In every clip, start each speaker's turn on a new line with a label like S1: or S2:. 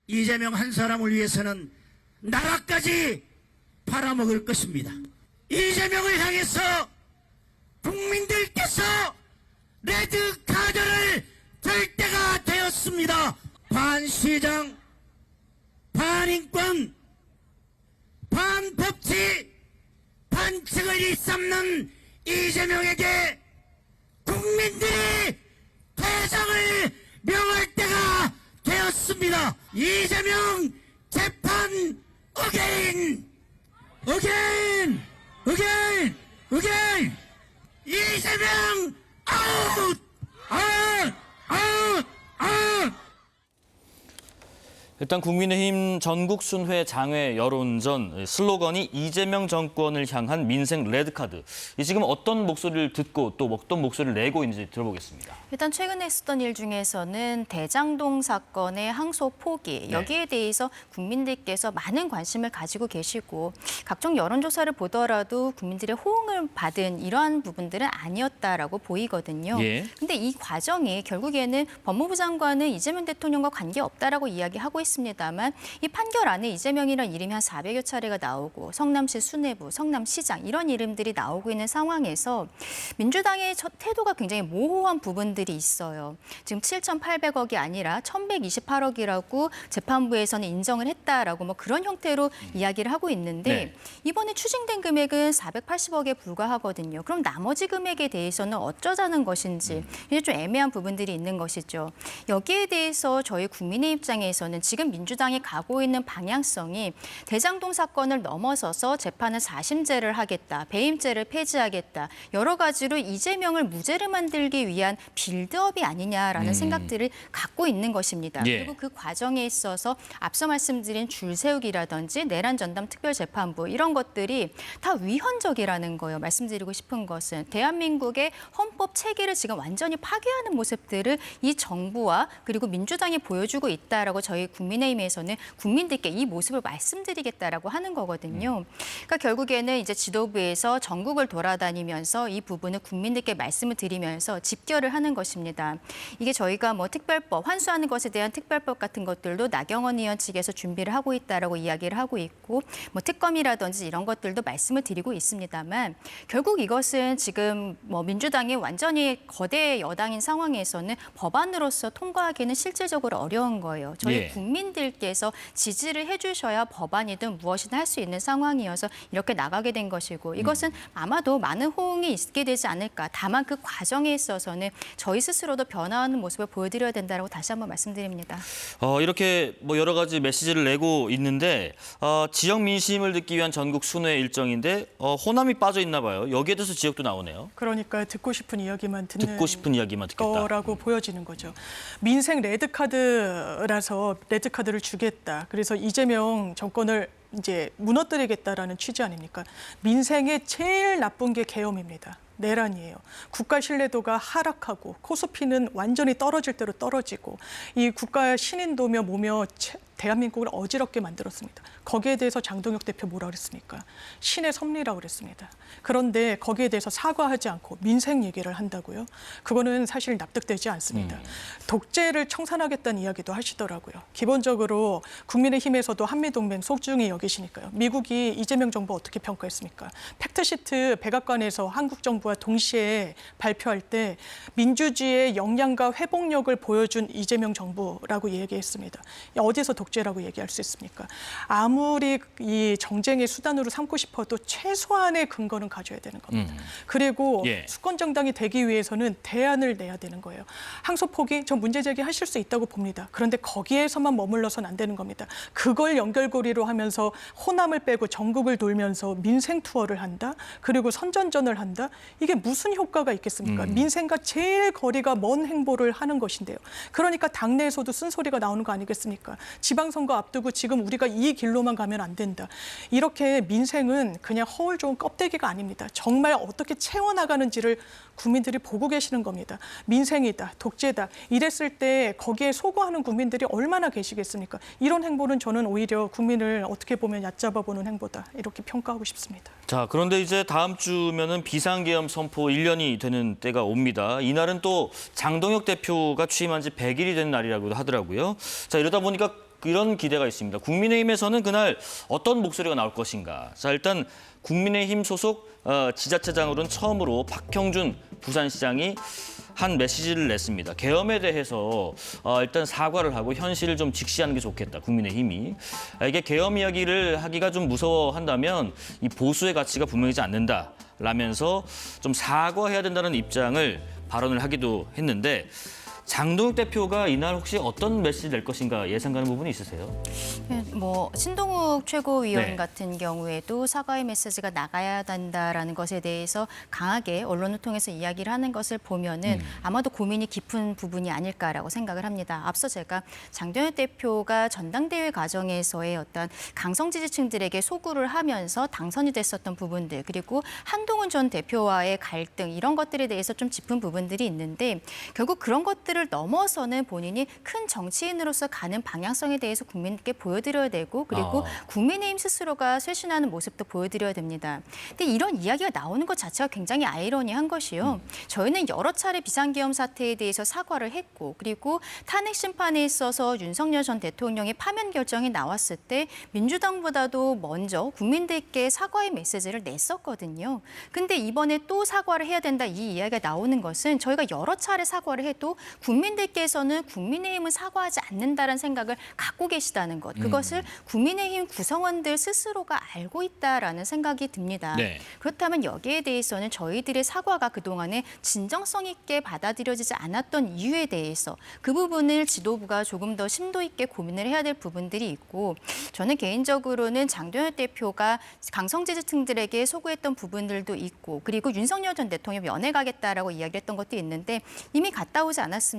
S1: 이재명 한 사람을 위해서는 나라까지 팔아먹을 것입니다. 이재명을 향해서 국민들께서 레드카드를 들 때가 되었습니다. 반시장, 반인권, 반법치, 반칙을 일삼는 이재명에게 국민들이 퇴장을 명할 때가 되었습니다. 이재명 재판 어게인, 어게인, 어게인, 어게인. 이재명 아웃, 아웃, 아웃, 아웃.
S2: 일단 국민의힘 전국 순회 장외 여론전 슬로건이 이재명 정권을 향한 민생 레드카드. 이 지금 어떤 목소리를 듣고 또 어떤 목소리를 내고 있는지 들어보겠습니다.
S3: 일단 최근에 있었던 일 중에서는 대장동 사건의 항소 포기, 여기에 대해서 국민들께서 많은 관심을 가지고 계시고 각종 여론조사를 보더라도 국민들의 호응을 받은 이러한 부분들은 아니었다라고 보이거든요. 근데 이 과정이 결국에는 법무부 장관은 이재명 대통령과 관계없다라고 이야기하고 있습니다만 이 판결 안에 이재명이라는 이름이 한 400여 차례가 나오고 성남시 수뇌부, 성남시장 이런 이름들이 나오고 있는 상황에서 민주당의 태도가 굉장히 모호한 부분들이 있어요. 지금 7,800억이 아니라 1,128억이라고 재판부에서는 인정을 했다라고 뭐 그런 형태로 이야기를 하고 있는데 이번에 추징된 금액은 480억에 불과하거든요. 그럼 나머지 금액에 대해서는 어쩌자는 것인지 이게 좀 애매한 부분들이 있는 것이죠. 여기에 대해서 저희 국민의 입장에서는 지금 민주당이 가고 있는 방향성이 대장동 사건을 넘어서서 재판을 사심제를 하겠다, 배임죄를 폐지하겠다, 여러 가지로 이재명을 무죄를 만들기 위한 빌드업이 아니냐라는 생각들을 갖고 있는 것입니다. 그리고 그 과정에 있어서 앞서 말씀드린 줄 세우기라든지 내란 전담 특별재판부 이런 것들이 다 위헌적이라는 거예요. 말씀드리고 싶은 것은 대한민국의 헌법 체계를 지금 완전히 파괴하는 모습들을 이 정부와 그리고 민주당이 보여주고 있다라고 저희 국민의힘에서는 국민들께 이 모습을 말씀드리겠다라고 하는 거거든요. 그러니까 결국에는 이제 지도부에서 전국을 돌아다니면서 이 부분을 국민들께 말씀을 드리면서 집결을 하는 것입니다. 이게 저희가 뭐 특별법, 환수하는 것에 대한 특별법 같은 것들도 나경원 의원 측에서 준비를 하고 있다라고 이야기를 하고 있고 뭐 특검이라든지 이런 것들도 말씀을 드리고 있습니다만 결국 이것은 지금 뭐 민주당이 완전히 거대 여당인 상황에서는 법안으로서 통과하기는 실질적으로 어려운 거예요. 저희 국민들께서 지지를 해주셔야 법안이든 무엇이든 할 수 있는 상황이어서 이렇게 나가게 된 것이고 이것은 아마도 많은 호응이 있게 되지 않을까. 다만 그 과정에 있어서는 저희 스스로도 변화하는 모습을 보여드려야 된다고 다시 한번 말씀드립니다.
S2: 이렇게 뭐 여러 가지 메시지를 내고 있는데 지역 민심을 듣기 위한 전국 순회 일정인데 호남이 빠져 있나 봐요. 여기에 대해서 지역도 나오네요.
S4: 그러니까 듣고 싶은 이야기만 듣는
S2: 듣겠다.
S4: 거라고 보여지는 거죠. 민생 레드카드라서 레드카드를 주겠다. 그래서 이재명 정권을 이제 무너뜨리겠다라는 취지 아닙니까? 민생에 제일 나쁜 게 계엄입니다. 내란이에요. 국가 신뢰도가 하락하고 코스피는 완전히 떨어질 대로 떨어지고 이 국가 신인도며 뭐며 대한민국을 어지럽게 만들었습니다. 거기에 대해서 장동혁 대표 뭐라 그랬습니까? 신의 섭리라고 그랬습니다. 그런데 거기에 대해서 사과하지 않고 민생 얘기를 한다고요? 그거는 사실 납득되지 않습니다. 독재를 청산하겠다는 이야기도 하시더라고요. 기본적으로 국민의힘에서도 한미동맹 소중히 여기시니까요. 미국이 이재명 정부 어떻게 평가했습니까? 팩트시트 백악관에서 한국 정부와 동시에 발표할 때 민주주의의 역량과 회복력을 보여준 이재명 정부라고 얘기했습니다. 어디서 독재라고 얘기할 수 있습니까? 아무리 이 정쟁의 수단으로 삼고 싶어도 최소한의 근거는 가져야 되는 겁니다. 그리고 수권정당이 되기 위해서는 대안을 내야 되는 거예요. 항소 포기, 저 문제 제기하실 수 있다고 봅니다. 그런데 거기에서만 머물러서는 안 되는 겁니다. 그걸 연결고리로 하면서 호남을 빼고 전국을 돌면서 민생 투어를 한다? 그리고 선전전을 한다? 이게 무슨 효과가 있겠습니까? 민생과 제일 거리가 먼 행보를 하는 것인데요. 그러니까 당내에서도 쓴소리가 나오는 거 아니겠습니까? 지방선거 앞두고 지금 우리가 이 길로만 가면 안 된다. 이렇게 민생은 그냥 허울 좋은 껍데기가 아닙니다. 정말 어떻게 채워나가는지를 국민들이 보고 계시는 겁니다. 민생이다, 독재다. 이랬을 때 거기에 소구하는 국민들이 얼마나 계시겠습니까? 이런 행보는 저는 오히려 국민을 어떻게 보면 얕잡아보는 행보다 이렇게 평가하고 싶습니다.
S2: 자, 그런데 이제 다음 주면은 비상계엄 선포 1년이 되는 때가 옵니다. 이날은 또 장동혁 대표가 취임한 지 100일이 된 날이라고 하더라고요. 자, 이러다 보니까 이런 기대가 있습니다. 국민의힘에서는 그날 어떤 목소리가 나올 것인가. 자, 일단 국민의힘 소속 지자체장으로는 처음으로 박형준 부산시장이 한 메시지를 냈습니다. 계엄에 대해서 일단 사과를 하고 현실을 좀 직시하는 게 좋겠다. 국민의힘이. 이게 계엄 이야기를 하기가 좀 무서워한다면 이 보수의 가치가 분명하지 않는다. 라면서 좀 사과해야 된다는 입장을 발언을 하기도 했는데 장동욱 대표가 이날 혹시 어떤 메시지 낼 것인가 예상 가는 부분이 있으세요?
S3: 뭐 신동욱 최고위원
S2: 네.
S3: 같은 경우에도 사과의 메시지가 나가야 된다라는 것에 대해서 강하게 언론을 통해서 이야기를 하는 것을 보면은 아마도 고민이 깊은 부분이 아닐까라고 생각을 합니다. 앞서 제가 장동욱 대표가 전당대회 과정에서의 어떤 강성 지지층들에게 소구를 하면서 당선이 됐었던 부분들 그리고 한동훈 전 대표와의 갈등 이런 것들에 대해서 좀 짚은 부분들이 있는데 결국 그런 것들을 넘어서는 본인이 큰 정치인으로서 가는 방향성에 대해서 국민께 보여드려야 되고 그리고 국민의힘 스스로가 쇄신하는 모습도 보여드려야 됩니다. 근데 이런 이야기가 나오는 것 자체가 굉장히 아이러니한 것이요. 저희는 여러 차례 비상계엄 사태에 대해서 사과를 했고 그리고 탄핵 심판에 있어서 윤석열 전 대통령의 파면 결정이 나왔을 때 민주당보다도 먼저 국민들께 사과의 메시지를 냈었거든요. 근데 이번에 또 사과를 해야 된다 이 이야기가 나오는 것은 저희가 여러 차례 사과를 해도 국민들께서는 국민의힘은 사과하지 않는다는 생각을 갖고 계시다는 것. 그것을 국민의힘 구성원들 스스로가 알고 있다라는 생각이 듭니다.
S2: 네.
S3: 그렇다면 여기에 대해서는 저희들의 사과가 그동안에 진정성 있게 받아들여지지 않았던 이유에 대해서 그 부분을 지도부가 조금 더 심도 있게 고민을 해야 될 부분들이 있고 저는 개인적으로는 장동혁 대표가 강성 지지층들에게 소구했던 부분들도 있고 그리고 윤석열 전 대통령 면회 가겠다라고 이야기했던 것도 있는데 이미 갔다 오지 않았습니까?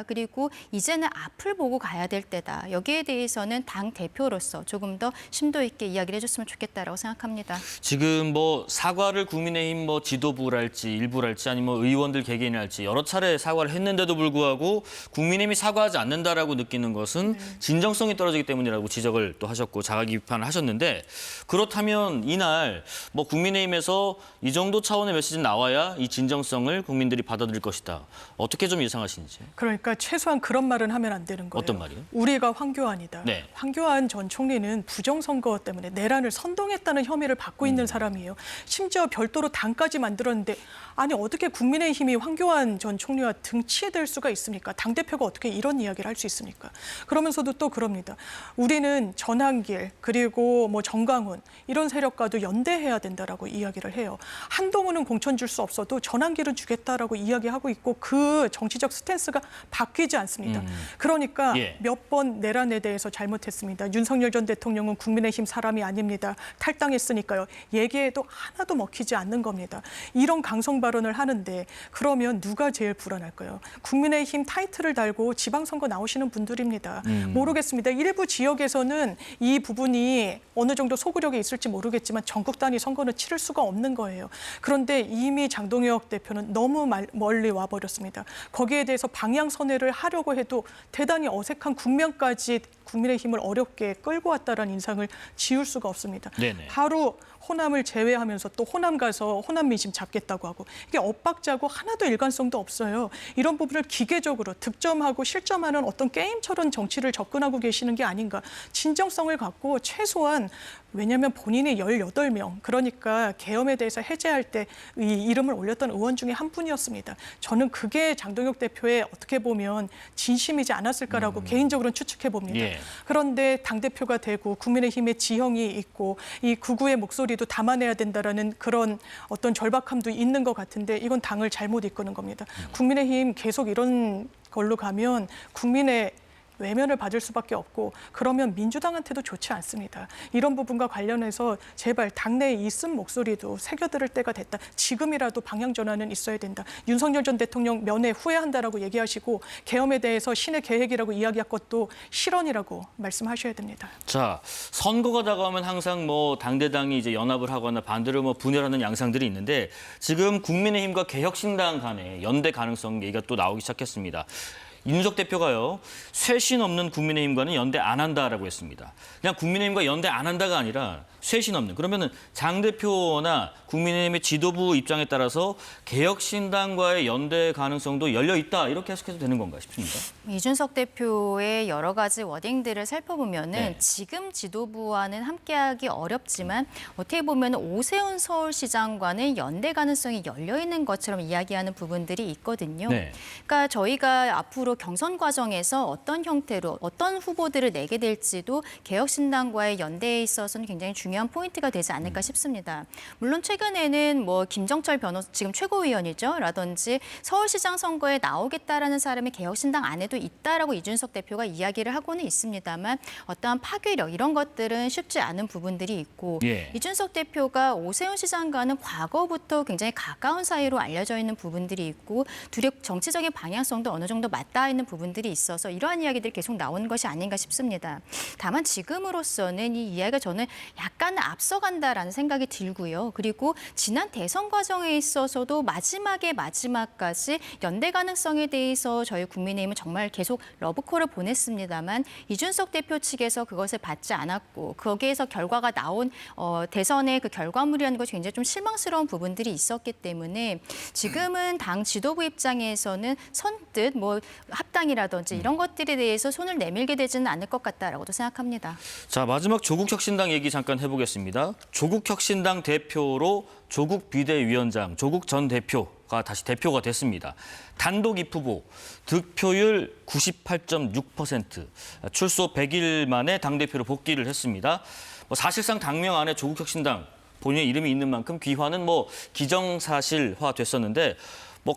S3: 그리고 이제는 앞을 보고 가야 될 때다. 여기에 대해서는 당 대표로서 조금 더 심도 있게 이야기를 해줬으면 좋겠다라고 생각합니다.
S2: 지금 뭐 사과를 국민의힘 뭐 지도부랄지 일부랄지 아니면 뭐 의원들 개개인할지 여러 차례 사과를 했는데도 불구하고 국민의힘이 사과하지 않는다라고 느끼는 것은 진정성이 떨어지기 때문이라고 지적을 또 하셨고 자가기 비판을 하셨는데 그렇다면 이날 뭐 국민의힘에서 이 정도 차원의 메시지는 나와야 이 진정성을 국민들이 받아들일 것이다. 어떻게 좀 예상하시는지.
S4: 그러니까 최소한 그런 말은 하면 안 되는 거예요.
S2: 어떤 말이요?
S4: 우리가 황교안이다.
S2: 네.
S4: 황교안 전 총리는 부정선거 때문에 내란을 선동했다는 혐의를 받고 있는 사람이에요. 심지어 별도로 당까지 만들었는데 아니 어떻게 국민의힘이 황교안 전 총리와 등치될 수가 있습니까? 당대표가 어떻게 이런 이야기를 할 수 있습니까? 그러면서도 또 그럽니다. 우리는 전한길 그리고 뭐 정강훈 이런 세력과도 연대해야 된다라고 이야기를 해요. 한동훈은 공천 줄 수 없어도 전한길은 주겠다라고 이야기하고 있고 그 정치적 스탠스가 바뀌지 않습니다. 그러니까
S2: 예.
S4: 몇 번 내란에 대해서 잘못했습니다. 윤석열 전 대통령은 국민의힘 사람이 아닙니다. 탈당했으니까요. 얘기해도 하나도 먹히지 않는 겁니다. 이런 강성 발언을 하는데 그러면 누가 제일 불안할까요? 국민의힘 타이틀을 달고 지방선거 나오시는 분들입니다. 모르겠습니다. 일부 지역에서는 이 부분이 어느 정도 소구력이 있을지 모르겠지만 전국 단위 선거는 치를 수가 없는 거예요. 그런데 이미 장동혁 대표는 너무 멀리 와버렸습니다. 거기에 대해서 방향선회를 하려고 해도 대단히 어색한 국면까지 국민의힘을 어렵게 끌고 왔다라는 인상을 지울 수가 없습니다.
S2: 네네.
S4: 바로 호남을 제외하면서 또 호남 가서 호남 민심 잡겠다고 하고 이게 엇박자고 하나도 일관성도 없어요. 이런 부분을 기계적으로 득점하고 실점하는 어떤 게임처럼 정치를 접근하고 계시는 게 아닌가. 진정성을 갖고 최소한 왜냐하면 본인이 18명 그러니까 계엄에 대해서 해제할 때 이 이름을 올렸던 의원 중에 한 분이었습니다. 저는 그게 장동혁 대표의 어떻게 보면 진심이지 않았을까라고 개인적으로는 추측해 봅니다.
S2: 예.
S4: 그런데 당대표가 되고 국민의힘의 지형이 있고 이 극우의 목소리도 담아내야 된다라는 그런 어떤 절박함도 있는 것 같은데 이건 당을 잘못 이끄는 겁니다. 국민의힘 계속 이런 걸로 가면 국민의 외면을 받을 수밖에 없고 그러면 민주당한테도 좋지 않습니다. 이런 부분과 관련해서 제발 당내에 이 쓴 목소리도 새겨들을 때가 됐다. 지금이라도 방향 전환은 있어야 된다. 윤석열 전 대통령 면회 후회한다라고 얘기하시고 계엄에 대해서 신의 계획이라고 이야기한 것도 실언이라고 말씀하셔야 됩니다.
S2: 자, 선거가 다가오면 항상 뭐 당대당이 이제 연합을 하거나 반대로 뭐 분열하는 양상들이 있는데 지금 국민의힘과 개혁신당 간의 연대 가능성 얘기가 또 나오기 시작했습니다. 이준석 대표가요, 쇄신 없는 국민의힘과는 연대 안 한다라고 했습니다. 그냥 국민의힘과 연대 안 한다가 아니라 쇄신 없는. 그러면은 장 대표나 국민의힘의 지도부 입장에 따라서 개혁신당과의 연대 가능성도 열려 있다, 이렇게 해석해도 되는 건가 싶습니다.
S3: 이준석 대표의 여러 가지 워딩들을 살펴보면은
S2: 네.
S3: 지금 지도부와는 함께하기 어렵지만 어떻게 보면 오세훈 서울시장과는 연대 가능성이 열려 있는 것처럼 이야기하는 부분들이 있거든요.
S2: 네.
S3: 그러니까 저희가 앞으로 경선 과정에서 어떤 형태로 어떤 후보들을 내게 될지도 개혁신당과의 연대에 있어서는 굉장히 중요한 포인트가 되지 않을까 싶습니다. 물론 최근에는 뭐 김정철 변호사 지금 최고위원이죠. 라든지 서울시장 선거에 나오겠다라는 사람이 개혁신당 안에도 있다라고 이준석 대표가 이야기를 하고는 있습니다만 어떠한 파괴력 이런 것들은 쉽지 않은 부분들이 있고
S2: 예.
S3: 이준석 대표가 오세훈 시장과는 과거부터 굉장히 가까운 사이로 알려져 있는 부분들이 있고 둘의 정치적인 방향성도 어느 정도 맞닿아 있는 부분들이 있어서 이러한 이야기들이 계속 나오는 것이 아닌가 싶습니다. 다만 지금으로서는 이 이야기가 저는 약간 앞서간다라는 생각이 들고요. 그리고 지난 대선 과정에 있어서도 마지막까지 연대 가능성에 대해서 저희 국민의힘은 정말 계속 러브콜을 보냈습니다만 이준석 대표 측에서 그것을 받지 않았고 거기에서 결과가 나온 대선의 그 결과물이라는 것이 굉장히 좀 실망스러운 부분들이 있었기 때문에 지금은 당 지도부 입장에서는 선뜻 뭐 합당이라든지 이런 것들에 대해서 손을 내밀게 되지는 않을 것 같다라고도 생각합니다.
S2: 자, 마지막 조국혁신당 얘기 잠깐 해보겠습니다. 조국혁신당 대표로 조국 비대위원장, 조국 전 대표가 다시 대표가 됐습니다. 단독 입후보, 득표율 98.6%, 출소 100일 만에 당대표로 복귀를 했습니다. 사실상 당명 안에 조국혁신당 본인의 이름이 있는 만큼 귀화는 기정사실화 됐었는데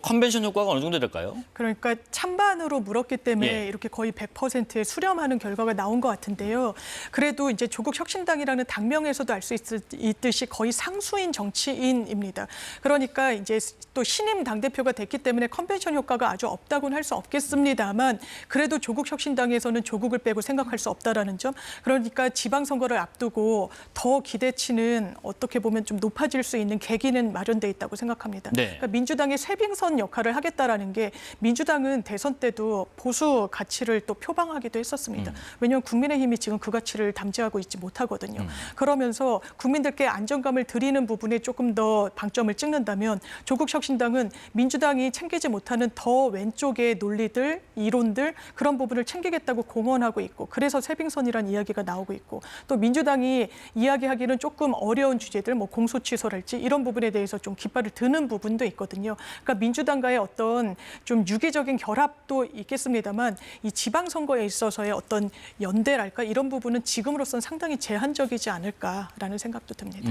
S2: 컨벤션 효과가 어느 정도 될까요?
S4: 그러니까 찬반으로 물었기 때문에
S2: 예.
S4: 이렇게 거의 100%의 수렴하는 결과가 나온 것 같은데요. 그래도 이제 조국 혁신당이라는 당명에서도 알 수 있듯이 거의 상수인 정치인입니다. 그러니까 이제 또 신임 당대표가 됐기 때문에 컨벤션 효과가 아주 없다고는 할 수 없겠습니다만 그래도 조국 혁신당에서는 조국을 빼고 생각할 수 없다라는 점. 그러니까 지방선거를 앞두고 더 기대치는 어떻게 보면 좀 높아질 수 있는 계기는 마련돼 있다고 생각합니다.
S2: 네.
S4: 그러니까 민주당의 쇄빙선 역할을 하겠다라는 게 민주당은 대선 때도 보수 가치를 또 표방하기도 했었습니다. 왜냐하면 국민의힘이 지금 그 가치를 담지하고 있지 못하거든요. 그러면서 국민들께 안정감을 드리는 부분에 조금 더 방점을 찍는다면 조국 혁신당은 민주당이 챙기지 못하는 더 왼쪽의 논리들, 이론들 그런 부분을 챙기겠다고 공언하고 있고 그래서 쇄빙선이라는 이야기가 나오고 있고 또 민주당이 이야기하기는 조금 어려운 주제들 공소 취소랄지 이런 부분에 대해서 좀 깃발을 드는 부분도 있거든요. 그러니까 민주당과의 어떤 좀 유기적인 결합도 있겠습니다만 이 지방선거에 있어서의 어떤 연대랄까 이런 부분은 지금으로서는 상당히 제한적이지 않을까라는 생각도 듭니다.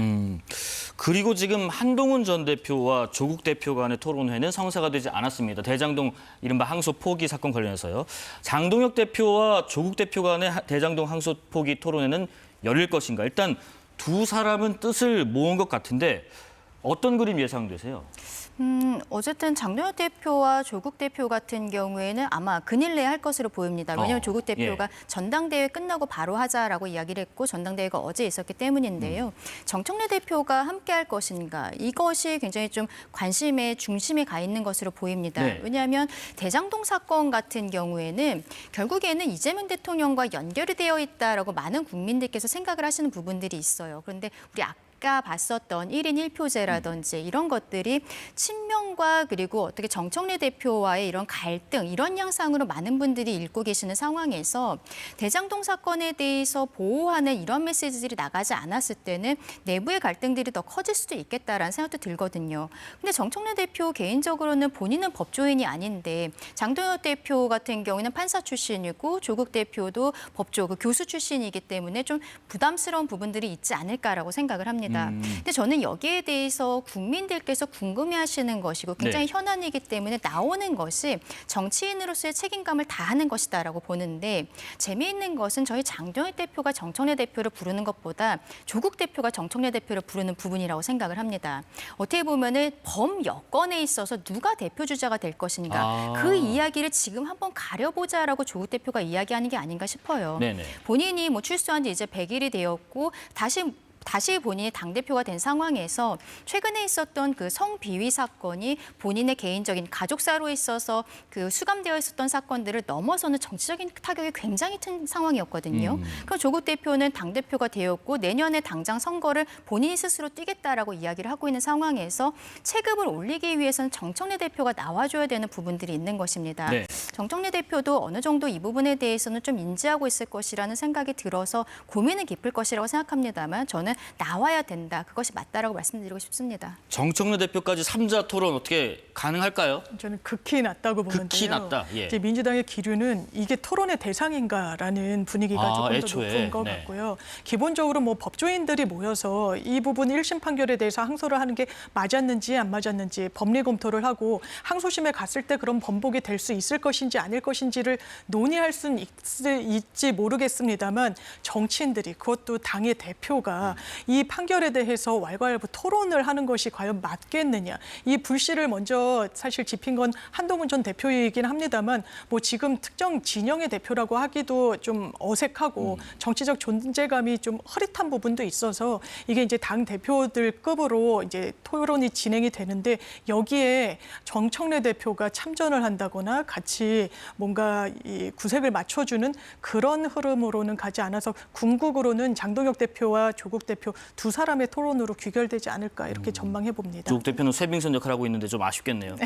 S2: 그리고 지금 한동훈 전 대표와 조국 대표 간의 토론회는 성사가 되지 않았습니다. 대장동 이른바 항소 포기 사건 관련해서요. 장동혁 대표와 조국 대표 간의 대장동 항소 포기 토론회는 열릴 것인가? 일단 두 사람은 뜻을 모은 것 같은데 어떤 그림 예상되세요?
S3: 어쨌든 장동혁 대표와 조국 대표 같은 경우에는 아마 근일 내에 할 것으로 보입니다. 왜냐하면 조국 대표가 전당대회 끝나고 바로 하자라고 이야기를 했고 전당대회가 어제 있었기 때문인데요. 정청래 대표가 함께 할 것인가 이것이 굉장히 좀 관심의 중심에 가 있는 것으로 보입니다.
S2: 네.
S3: 왜냐하면 대장동 사건 같은 경우에는 결국에는 이재명 대통령과 연결이 되어 있다라고 많은 국민들께서 생각을 하시는 부분들이 있어요. 그런데 우리 아까 봤었던 1인 1표제라든지 이런 것들이 친명과 그리고 어떻게 정청래 대표와의 이런 갈등 이런 양상으로 많은 분들이 읽고 계시는 상황에서 대장동 사건에 대해서 보호하는 이런 메시지들이 나가지 않았을 때는 내부의 갈등들이 더 커질 수도 있겠다라는 생각도 들거든요. 근데 정청래 대표 개인적으로는 본인은 법조인이 아닌데 장동혁 대표 같은 경우에는 판사 출신이고 조국 대표도 법조 교수 출신이기 때문에 좀 부담스러운 부분들이 있지 않을까라고 생각을 합니다. 근데 저는 여기에 대해서 국민들께서 궁금해하시는 것이고 굉장히 현안이기 때문에 나오는 것이 정치인으로서의 책임감을 다하는 것이다라고 보는데 재미있는 것은 저희 장동혁 대표가 정청래 대표를 부르는 것보다 조국 대표가 정청래 대표를 부르는 부분이라고 생각을 합니다. 어떻게 보면은 범여권에 있어서 누가 대표 주자가 될 것인가 그 이야기를 지금 한번 가려보자라고 조국 대표가 이야기하는 게 아닌가 싶어요.
S2: 네네.
S3: 본인이 출소한 지 이제 100일이 되었고 다시 다시 본인이 당대표가 된 상황에서 최근에 있었던 그 성비위 사건이 본인의 개인적인 가족사로 있어서 그 수감되어 있었던 사건들을 넘어서는 정치적인 타격이 굉장히 큰 상황이었거든요. 그럼 조국 대표는 당대표가 되었고 내년에 당장 선거를 본인이 스스로 뛰겠다라고 이야기를 하고 있는 상황에서 체급을 올리기 위해서는 정청래 대표가 나와줘야 되는 부분들이 있는 것입니다.
S2: 네.
S3: 정청래 대표도 어느 정도 이 부분에 대해서는 좀 인지하고 있을 것이라는 생각이 들어서 고민은 깊을 것이라고 생각합니다만 저는 나와야 된다. 그것이 맞다라고 말씀드리고 싶습니다.
S2: 정청래 대표까지 3자 토론 어떻게 가능할까요?
S4: 저는 극히 낮다고 보는데요.
S2: 극히 낮다, 예.
S4: 이제 민주당의 기류는 이게 토론의 대상인가라는 분위기가 조금 더
S2: 애초에,
S4: 높은 것
S2: 네.
S4: 같고요. 기본적으로 뭐 법조인들이 모여서 이 부분 1심 판결에 대해서 항소를 하는 게 맞았는지 안 맞았는지 법리 검토를 하고 항소심에 갔을 때 그런 번복이 될 수 있을 것인지 아닐 것인지를 논의할 수는 있지 모르겠습니다만 정치인들이 그것도 당의 대표가 이 판결에 대해서 왈가왈부 토론을 하는 것이 과연 맞겠느냐. 이 불씨를 먼저 사실 지핀 건 한동훈 전 대표이긴 합니다만 뭐 지금 특정 진영의 대표라고 하기도 좀 어색하고 정치적 존재감이 좀 허릿한 부분도 있어서 이게 이제 당 대표들급으로 이제 토론이 진행이 되는데 여기에 정청래 대표가 참전을 한다거나 같이 뭔가 이 구색을 맞춰주는 그런 흐름으로는 가지 않아서 궁극으로는 장동혁 대표와 조국 대표 두 사람의 토론으로 귀결되지 않을까 이렇게 전망해 봅니다.
S2: 조국 대표는 쇠빙선 역할을 하고 있는데 좀 아쉽겠네요.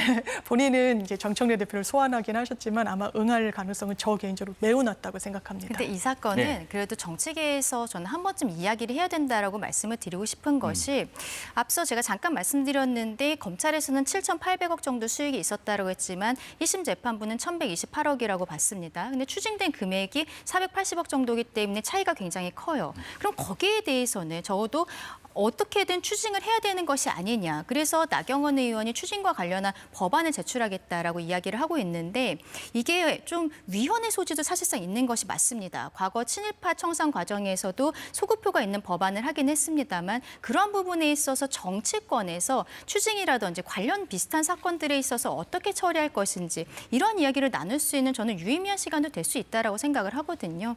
S4: 본인은 이제 정청래 대표를 소환하긴 하셨지만 아마 응할 가능성은 저 개인적으로 매우 낮다고 생각합니다.
S3: 근데 이 사건은
S2: 네.
S3: 그래도 정치계에서 저는 한 번쯤 이야기를 해야 된다라고 말씀을 드리고 싶은 것이 앞서 제가 잠깐 말씀드렸는데 검찰에서는 7,800억 정도 수익이 있었다고 했지만 1심 재판부는 1,128억이라고 봤습니다. 근데 추징된 금액이 480억 정도이기 때문에 차이가 굉장히 커요. 그럼 거기에 대해서는 적어도 어떻게든 추징을 해야 되는 것이 아니냐. 그래서 나경원 의원이 추징과 관련한 법안을 제출하겠다라고 이야기를 하고 있는데 이게 좀 위헌의 소지도 사실상 있는 것이 맞습니다. 과거 친일파 청산 과정에서도 소급표가 있는 법안을 하긴 했습니다만 그런 부분에 있어서 정치권에서 추징이라든지 관련 비슷한 사건들에 있어서 어떻게 처리할 것인지 이런 이야기를 나눌 수 있는 저는 유의미한 시간도 될 수 있다라고 생각을 하거든요.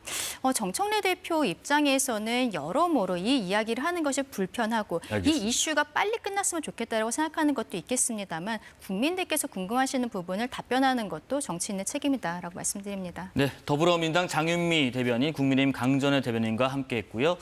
S3: 정청래 대표 입장에서는 여러모로 이 이야기를 하는 것이 불편하고
S2: 알겠습니다.
S3: 이 이슈가 빨리 끝났으면 좋겠다라고 생각하는 것도 있겠습니다만 국민들께서 궁금하시는 부분을 답변하는 것도 정치인의 책임이다라고 말씀드립니다.
S2: 네, 더불어민주당 장윤미 대변인, 국민의힘 강전의 대변인과 함께했고요.